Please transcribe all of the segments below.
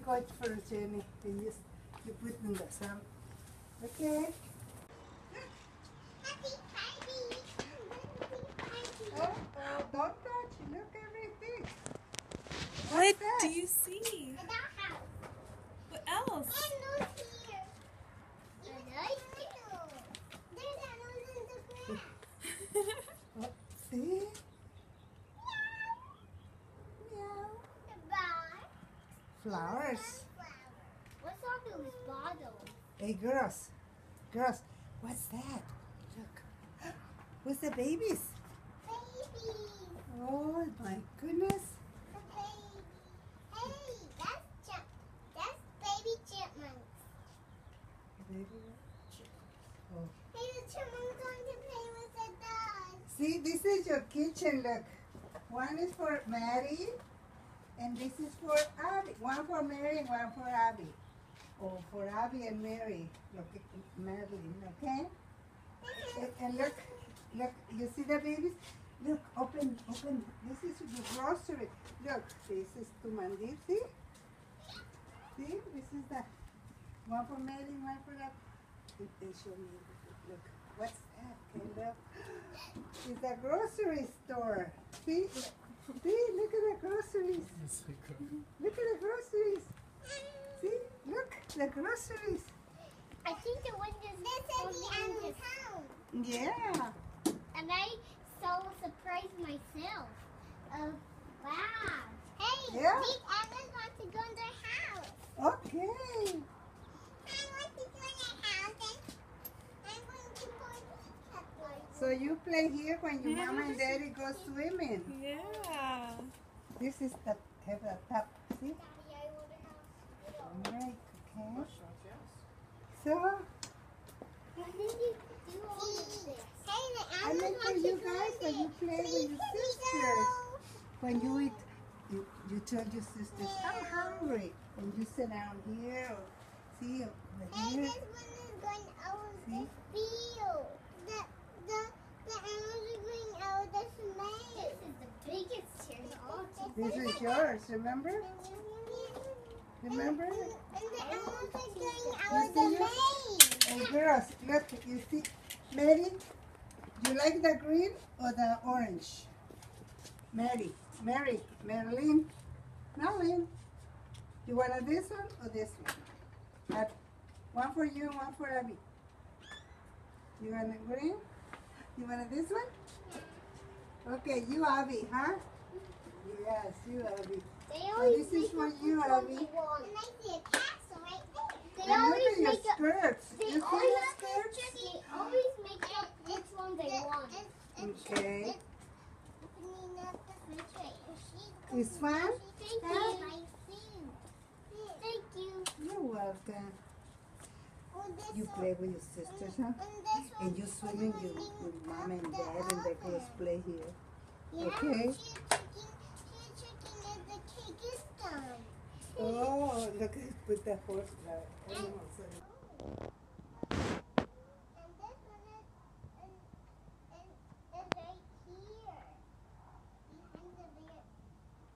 go for a journey. You put in the sun. Okay. Oh, don't touch. Look everything. What do you see? What else? See? Flowers. What's all those bottles? Hey, girls. Girls, what's that? Look. Who's the babies? Babies. Oh, my goodness. The baby. Hey, that's baby chipmunks. Baby. Oh. Hey, the chipmunk's going to play with the dog. See, this is your kitchen, look. One is for Mary, and this is for Abby. One for Mary and one for Abby. Oh, for Abby and Mary. Look, Madeline, okay? And look, you see the babies? Look, open. This is the grocery. Look, this is to Mandir, see? See, this is the one for Mary, one for Abby. They show me, look, what's that? Look. It's a grocery store. See? See? Look at the groceries. Look at the groceries. See? Look, the groceries. I think the one is this is the animal town. Yeah. And I so surprised myself. Wow. Hey, Yeah. these animals want to go in their house. Okay. I want to go in their house and I'm going to go in the So you play here when your mama and daddy go swimming. Yeah. This is the have a tap. See? Daddy, I want to have Alright, okay. So What did you do all of this? Hey, the I make for you guys when you play with your sisters. When you eat, you tell your sisters, I'm hungry. And you sit down here or see over Hey, here. this one is going out See? the field. The animals are going out the cement. This is the biggest here of all. This is yours, remember? Remember? And the animals are going You out the see maze. Hey girls, look, you see, Mary, you like the green or the orange? Marilyn, you want this one or this one? One for you, one for Abby. You want the green? You want this one? Okay, you Abby, huh? Yes, you Abby. They So always this is make for up you, which one Abby. they want. And I see a castle right there. They And look always at your make up. skirts. They You see always, your skirts? they always make up which one they want. Okay. This one? Thank Huh? you. Thank you. You're welcome. Oh, this You one- play with your sisters, huh? and this And one- you swim in your with mom and dad and they go play here. Yeah, Okay. She's checking if the cake is done. Oh, look at put the horse animals in. And this one is right here. Behind the bear.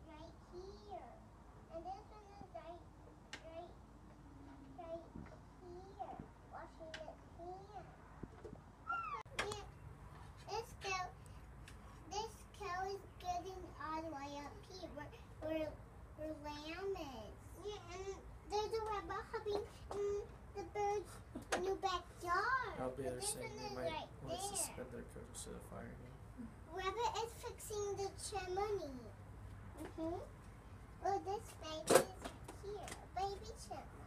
Right here. And this one is right here. Washing its hands. Yeah, this cow is getting all the way up here where lamb is. Yeah, and there's a rabbit hopping in the bird's new backyard. I'll be But there this saying one they is might right want to there. suspend their coach to the fire game. Rabbit is fixing the chimney. Oh, this baby is here. Baby chimney.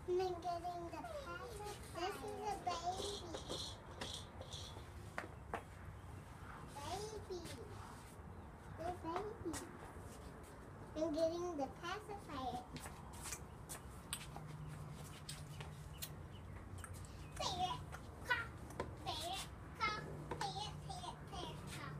And then getting the pacifier. This is a baby. The baby. And getting the pacifier. Parrot, cock, parrot, cock, parrot, parrot, parrot, cock.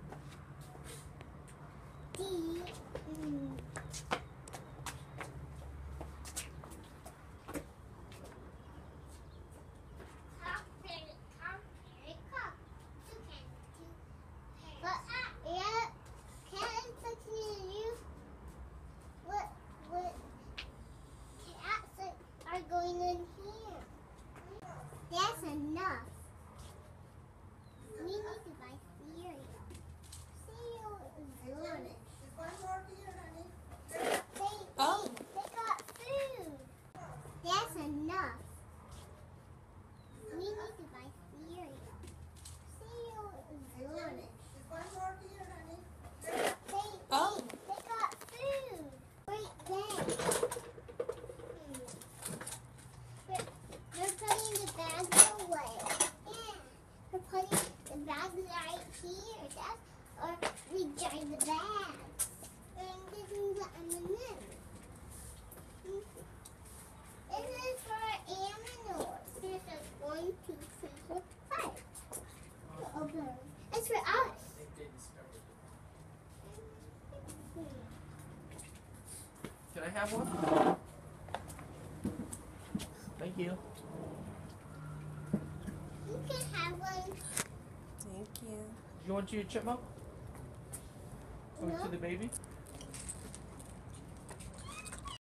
Can I have one? Thank you. You can have one. Thank you. You want your chipmunk? Or No. to the baby?